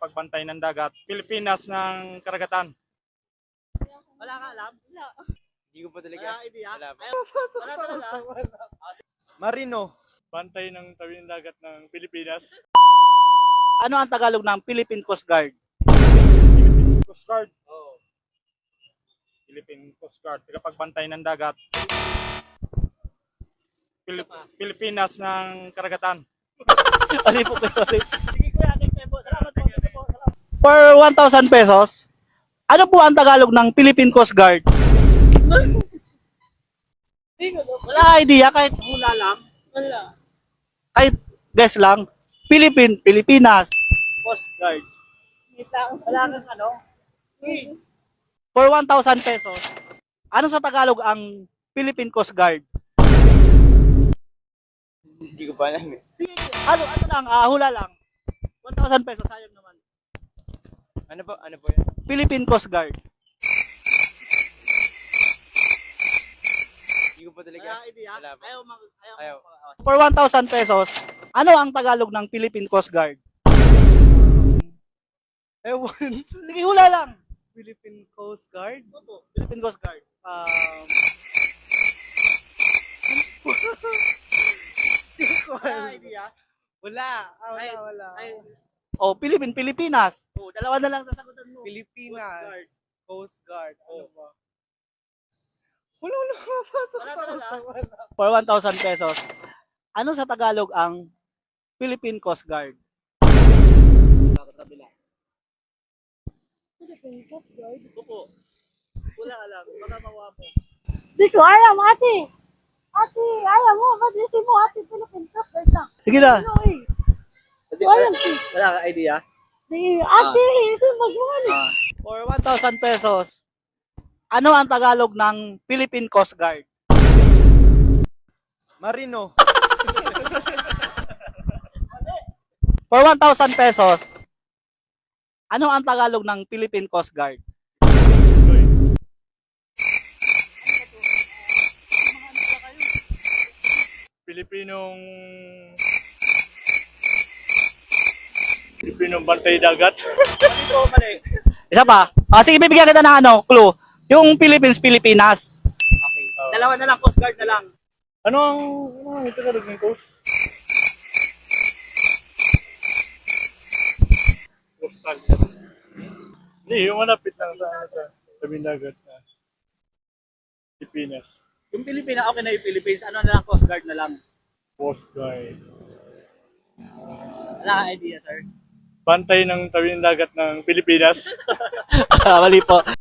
tagapagbantay ng dagat, Pilipinas ng karagatan. Wala ka alam? Wala. Hindi ko pa talaga. Wala idea? Wala pa. Wala talaga? Marino. Bantay ng tabi ng dagat ng Pilipinas. Ano ang Tagalog ng Philippine Coast Guard? Philippine Coast Guard. Oh. Philippine Coast Guard, tagapagbantay ng dagat. Pilipinas ng karagatan. Ali po kayo. Sige kuya, next time po. Salamat po. For 1,000 pesos, ano po ang Tagalog ng Philippine Coast Guard? Wala idea, kahit hula lang. Wala. Kahit guess lang. Pilipinas Coast Guard. Wala kang ano? For 1,000 pesos, ano sa Tagalog ang Philippine Coast Guard? Hindi ko pa alam eh. Sige, ano lang, hula lang. 1,000 pesos, sayang naman. Ano po? Ano po yan? Philippine Coast Guard. Hindi ko pa talaga. Wala pa. Ayaw. For 1,000 pesos, ano ang Tagalog ng Philippine Coast Guard? Ewan. Sige, hula lang. Philippine Coast Guard? Opo, Philippine Coast Guard. Wala. Wala. Pilipinas. Dalawa na lang sasagutan mo. Pilipinas. Coast Guard. Ano ba? Wala talaga? For 1,000 pesos, ano sa Tagalog ang Philippine Coast Guard? Philippine Coast Guard? Opo. Wala alam. Baka mawa mo. Di ko alam, ate. Ate, alam mo, madrisi mo, ate, Philippine Coast Guard lang. Sige na. Ano eh? Alam si. Wala ka idea? Di, ate, sumbag mo ano. For 1,000 pesos, ano ang Tagalog ng Philippine Coast Guard? Marino. For 1,000 pesos, ano ang Tagalog ng Philippine Coast Guard? Pilipinong bantay dagat. Isa pa. Sige, bibigyan kita ng clue. Yung Pilipinas. Okay. Dalawa na lang, Coast Guard na lang. Ano ang Tagalog ng coast? Coast Guard. Hindi, yung malapit lang sa tabi ng dagat na Pilipinas. Yung Pilipinas, okay na yung Philippines. Ano na lang, Coast Guard na lang. Coast Guard. Wala ka idea, sir. Bantay ng tabi ng dagat ng Pilipinas. Mali po.